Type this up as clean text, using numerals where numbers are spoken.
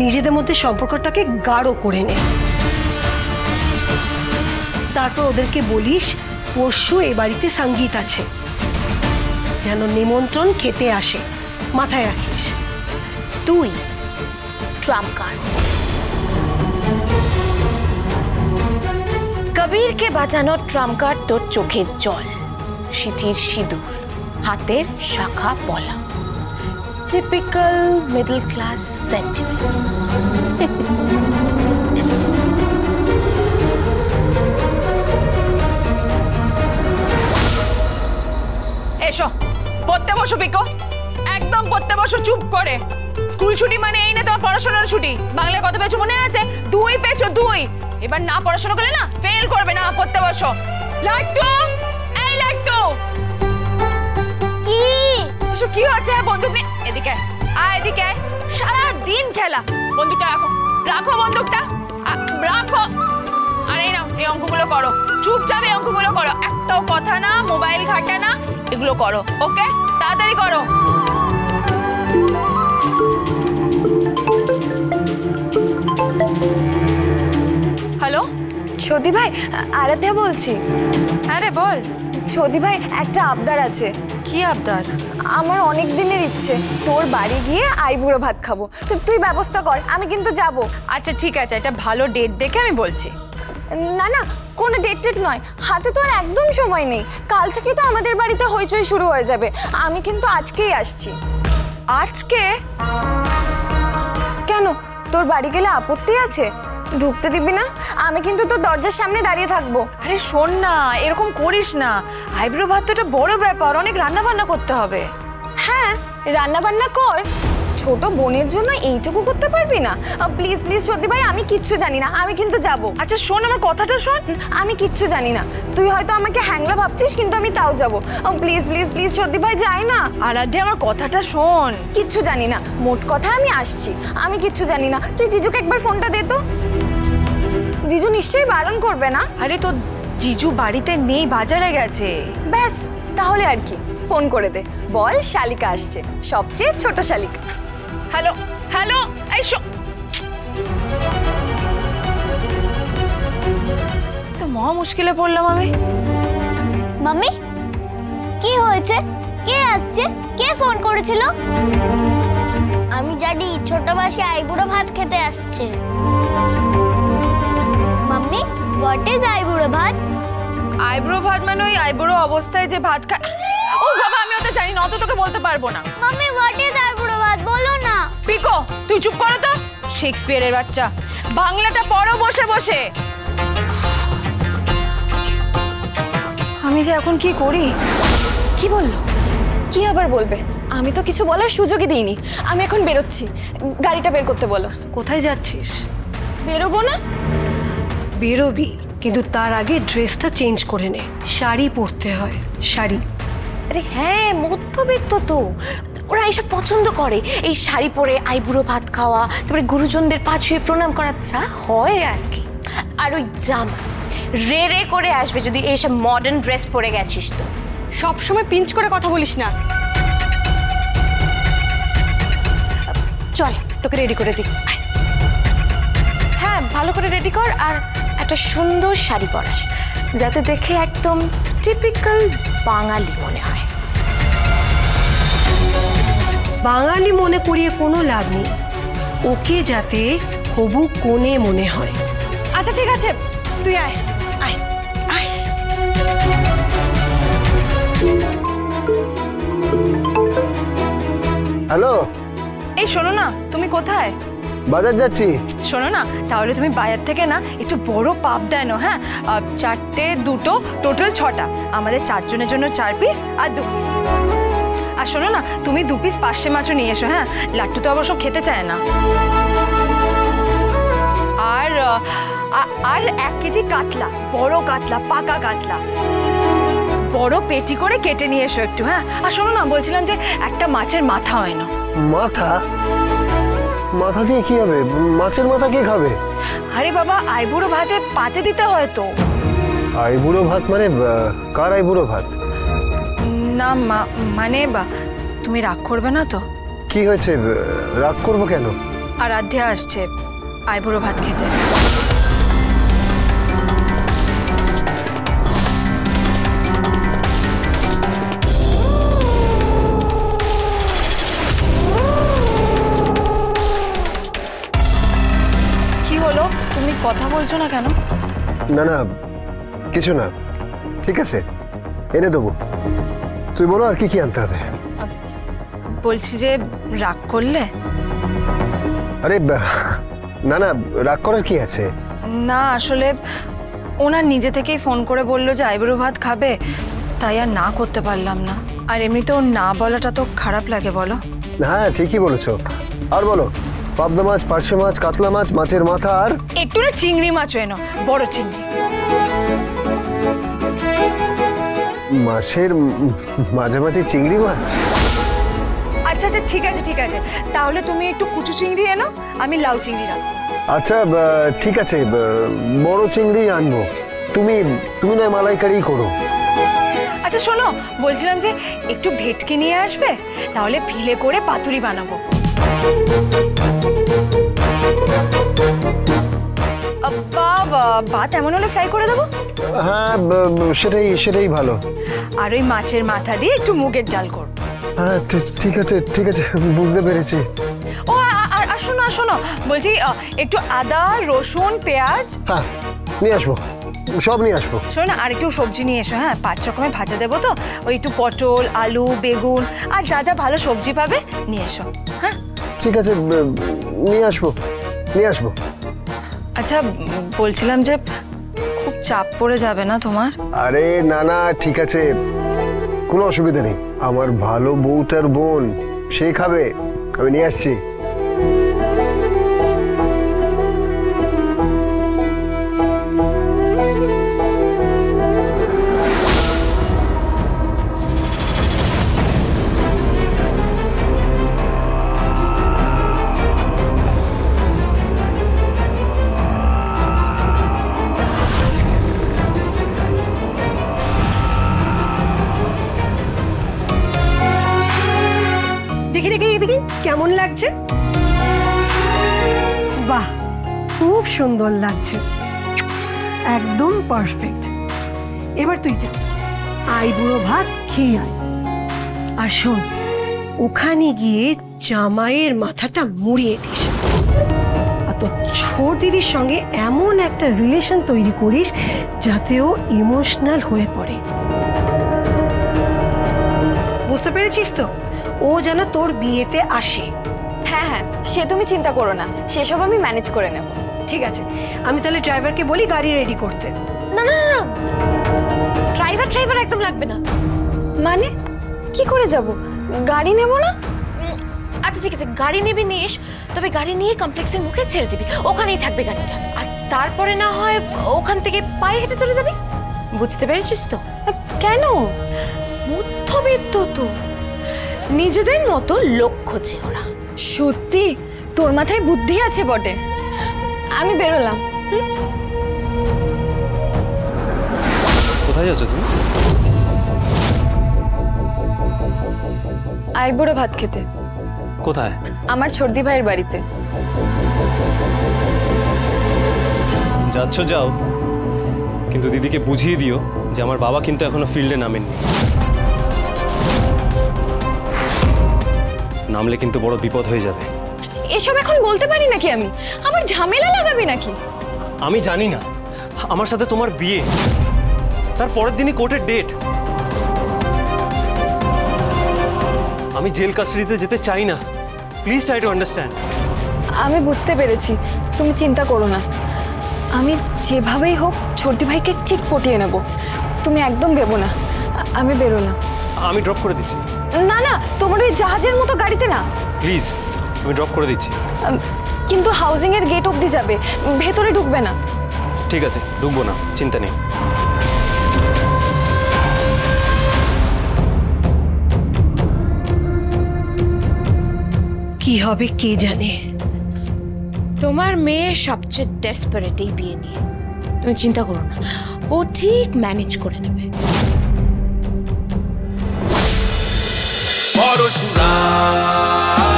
নিজেদের মধ্যে সম্পর্কটাকে গাঢ় করে নে। তারপর ওদেরকে বলিস পরশু এ বাড়িতে সঙ্গীত আছে, যেন নিমন্ত্রণ খেতে আসে, মাথায় রাখিস। তুই ট্রাম্প কার্ড। কবিরকে বাঁচানো ট্রাম্প কার্ড তোর চোখের জল, সিঁথির সিঁদুর, হাতের শাখা পলা। Typical middle class sentiment. এসো পড়তে বসো পিকো, একদম পড়তে বসো চুপ করে। স্কুল ছুটি মানে এই না তোমার পড়াশোনার ছুটি। বাংলায় কত পেয়েছো মনে আছে? 2 পেয়েছো 2। এবার না পড়াশোনা করলে না ফেল করবে না। পড়তে বসো। লাট্টু, এই লাট্টু, কি এসব কি হচ্ছে? বন্দুক নে, এদিকে আয়, এদিকে আয়। সারা দিন খেলা। বন্দুকটা রাখো, রাখো বন্দুকটা, রাখো। আর এই নাও, এই অঙ্কগুলো করো। চুপচাপ এই অঙ্কগুলো করো, একটাও কথা না, মোবাইল ঘাটা না, এগুলো করো। ওকে, তাড়াতাড়ি করো। হ্যালো সৌদি ভাই, আরাধ্যা বলছি। হ্যাঁ রে বল। সৌদি ভাই, একটা আবদার আছে। কি আবদার? আমার অনেক দিনের ইচ্ছে তোর বাড়ি গিয়ে আইবুড়ো ভাত খাবো। তুই ব্যবস্থা কর, আমি কিন্তু যাব। আচ্ছা ঠিক আছে, এটা ভালো ডেট দেখে আমি বলছি। না না, কোনো ডেট টেট নয়, হাতে তো আর একদম সময় নেই। কাল থেকে তো আমাদের বাড়িতে হইচই শুরু হয়ে যাবে। আমি কিন্তু আজকেই আসছি। আজকে? কেন, তোর বাড়ি গেলে আপত্তি আছে? ঢুকতে দিবি না? আমি কিন্তু তোর দরজার সামনে দাঁড়িয়ে থাকবো। আরে শোন না, এরকম করিস না। আইব্রো ভাত তো একটা বড় ব্যাপার, অনেক রান্না বান্না করতে হবে। হ্যাঁ, রান্না বান্না কর, ছোট বোনের জন্য এইটুকু করতে পারবি না? প্লিজ প্লিজ সত্যি ভাই, আমি কিচ্ছু জানি না, আমি কিন্তু যাব। আচ্ছা শোন, আমার কথাটা শোন। আমি কিচ্ছু জানি না, তুই হয়তো আমাকে হ্যাংলা ভাবছিস, কিন্তু আমি তাও যাব। প্লিজ প্লিজ প্লিজ সত্যি ভাই, যাই না। আরাধ্যা, আমার কথাটা শোন। কিচ্ছু জানি না, মোট কথা আমি আসছি। আমি কিচ্ছু জানি না, তুই জিজুকে একবার ফোনটা দে তো। জিজু নিশ্চয়ই বারণ করবে না? আরে তো জিজু বাড়িতে নেই, বাজারে গেছে। ব্যাস, তাহলে আর কি, ফোন করে দে, বল শালিকা আসছে, সবচেয়ে ছোট শালিকা। হ্যালো হ্যালো, এই তো মহা মুশকিলে পড়লাম আমি। মাম্মি, কি হয়েছে? কে আসছে? কে ফোন করেছিল? আমি জানি ছোট মাসি আইবুড়ো ভাত খেতে আসছে। মাম্মি, হোয়াট ইজ আইবুড়ো ভাত? আইব্রো ভাত মানে ওই আইব্রো অবস্থায় যে ভাত খায়। ও বাবা, আমি ওটা জানি না, অত তোকে বলতে পারবো না। মাম্মি, হোয়াট ইজ আইবুড়ো ভাত বলো না। পিকো, তুই চুপ করো তো। শেক্সপিয়ারের বাচ্চা, বাংলাটা পড়ো বসে বসে। আমি যে এখন কি করি? কি বললো? কি আবার বলবে? আমি তো কিছু বলার সুযোগই দিইনি। আমি এখন বেরোচ্ছি, গাড়িটা বের করতে বলো। কোথায় যাচ্ছিস? বেরোবো না? বেরোবি, কিন্তু তার আগে ড্রেসটা চেঞ্জ করে নে। শাড়ি পরতে হয়, শাড়ি। আরে হ্যাঁ, মধ্যবিত্ত তো, ওরা এসব পছন্দ করে। এই শাড়ি পরে আইবুড়ো ভাত খাওয়া, তারপরে গুরুজনদের পা ছুঁয়ে প্রণাম করার চা হয় আর কি। আর ওই জামা রে রে করে আসবে যদি এইসব মডার্ন ড্রেস পরে গেছিস তো। সবসময় পিঞ্চ করে কথা বলিস না। চল, তোকে রেডি করে দিই। হ্যাঁ, ভালো করে রেডি কর, আর একটা সুন্দর শাড়ি পরাস, যাতে দেখে একদম টিপিক্যাল বাঙালি মনে হয়। বাঙালি মনে করিয়ে কোনো লাভ নেই, ওকে যাতে হবু কোণে মনে হয়। আচ্ছা ঠিক আছে, তুই আয় আয় আয়। হ্যালো, এই শোনো না, তুমি কোথায়? বাজার যাচ্ছি। শোনো না, তাহলে তুমি বাজার থেকে না একটু বড় পাপ দেনো। হ্যাঁ, 4টে 2টো, টোটাল 6টা। আমাদের 4 জনের জন্য 4 পিস আর 2 পিস। আর শোনো না, তুমি 2 পিস পার্শে মাছও নিয়ে এসো। হ্যাঁ, লাট্টু তো অবশ্য খেতে চায় না। আর 1 কেজি কাতলা, বড় কাতলা, পাকা কাতলা, বড় পেটি করে কেটে নিয়ে এসো একটু। হ্যাঁ, আর শোনো না, বলছিলাম যে একটা মাছের মাথা হয় না। মাথা? মাথা দিয়ে কি হবে? মাছের মাথা কে খাবে? আরে বাবা, আইবুড়ো ভাতে পাতে দিতে হয় তো। আইবুড়ো ভাত মানে কার আইবুড়ো ভাত? না মানে তুমি রাগ করবে না তো? কি হয়েছে, রাগ করবো কেন? আর আধ্যা আসছে আইবুড়ো ভাত খেতে। কি হলো, তুমি কথা বলছো না কেন? না না, কিছু না, ঠিক আছে, এনে দেবো। তুই বলো আর কি কি আনতে হবে। বলছি যে রাগ করলে? আরে না না, রাগ করার কি আছে? না আসলে ওনার নিজে থেকেই ফোন করে বললো যে আইবুড়ো ভাত খাবে, তাই আর না করতে পারলাম না। আর এমনিতেও না বলাটা তো খারাপ লাগে বলো। হ্যাঁ ঠিকই বলেছো। আর বলো, পাবদা মাছ, পার্শে মাছ, কাতলা মাছ, মাছের মাথা আর একটু না চিংড়ি মাছ এনো, বড় চিংড়ি। মাছের মাঝামাঝি চিংড়ি মাছ। আচ্ছা আচ্ছা ঠিক আছে ঠিক আছে, তাহলে তুমি একটু কুচু চিংড়ি এনো, আমি লাউ চিংড়ি রাখবো। আচ্ছা ঠিক আছে, বড় চিংড়ি আনবো। তুমি তুমি না মালাইকারি করো। আচ্ছা শোনো, বলছিলাম যে একটু ভেটকি নিয়ে আসবে, তাহলে ভিলে করে পাতুরি বানাবো। বাবা, ভাত এমন হলে ফ্রাই করে দেবো। হ্যাঁ সেটাই সেটাই ভালো। আর ওই মাছের মাথা দিয়ে একটু মুগের ডাল করবো। হ্যাঁ ঠিক আছে ঠিক আছে, বুঝতে পেরেছি। ও আর শোনো শোনো, বলছি একটু আদা রসুন পেঁয়াজ। হ্যাঁ নিয়ে আসবো, সব নিয়ে আসবো। শোনো না, আর একটু সবজি নিয়ে এসো। হ্যাঁ 5 রকমের ভাজা দেবো তো, ওই একটু পটল আলু বেগুন আর যা যা ভালো সবজি পাবে নিয়ে এসো। হ্যাঁ ঠিক আছে, নিয়ে আসবো নিয়ে আসবো। আচ্ছা বলছিলাম যে খুব চাপ পড়ে যাবে না তোমার? আরে না না ঠিক আছে, কোনো অসুবিধা নেই। আমার ভালো বউটার বোন, সে খাবে, আমি নিয়ে আসছি। দেখি দেখি দেখি কেমন লাগছে। বাহ, খুব সুন্দর লাগছে, একদম পারফেক্ট। এবার তুই যা, আইবুড়ো ভাত খেয়ে আয়। আর শোন, ওখানে গিয়ে জামাইয়ের মাথাটা মুড়িয়ে দিস। আর তোর ছোট দিদির সঙ্গে এমন একটা রিলেশন তৈরি করিস যাতে ও ইমোশনাল হয়ে পড়ে। বুঝতে পেরেছিস তো? ও যেন তোর বিয়েতে আসে। হ্যাঁ হ্যাঁ, সে তুমি চিন্তা করো না, সেসব আমি ম্যানেজ করে নেব। ঠিক আছে, আমি তাহলে ড্রাইভারকে বলি গাড়ি রেডি করতে। না না না, ড্রাইভার একদম লাগবে না। মানে কি করে যাব? গাড়ি নেব না? আচ্ছা ঠিক আছে, গাড়ি নেবি নিস, তবে গাড়ি নিয়ে কমপ্লেক্সের মুখে ছেড়ে দিবি, ওখানেই থাকবে গাড়িটা। আর তারপরে না হয় ওখান থেকে পায়ে হেঁটে চলে যাবি। বুঝতে পেরেছিস তো? কেন? মধ্যবিত্ত তো, নিজেদের মতো লক্ষ্য যে ওরা। সত্যি তোর মাথায় বুদ্ধি আছে বটে। আমি বেরোলাম। কোথায় যাচ্ছ তুমি? আইবুড়ো ভাত খেতে। কোথায়? আমার ছোটদি ভাইয়ের বাড়িতে। যাচ্ছ যাও, কিন্তু দিদিকে বুঝিয়ে দিও যে আমার বাবা কিন্তু এখনো ফিল্ডে নামেননি। নামলে কিন্তু বড় বিপদ হয়ে যাবে। এসব এখন বলতে পারি নাকি আমি? আমার ঝামেলা লাগাবি নাকি? আমি জানি না, আমার সাথে তোমার বিয়ে, তার পরের দিনই কোর্টের ডেট। আমি জেল কাস্টাডিতে যেতে চাই না। Please try to understand. আমি বুঝতে পেরেছি, তুমি চিন্তা করো না। আমি যেভাবেই হোক ছোটদি ভাইকে ঠিক পটিয়ে নেব, তুমি একদম ভেবো না। আমি বেরোলাম। আমি ড্রপ করে দিচ্ছি। না না, তোমার ওই জাহাজের মতো গাড়িতে না। প্লিজ, আমি ড্রপ করে দিচ্ছি। কিন্তু হাউজিং এর গেট অবধি যাবে, ভেতরে ঢুকবে না। ঠিক আছে, ঢুকবো না, চিন্তা নেই। কি হবে কে জানে। তোমার মেয়ে সবচেয়ে ডেসপারেট এই বিয়ে নিয়ে, তুমি চিন্তা করো না, ও ঠিক ম্যানেজ করে নেবে। পরশুরাম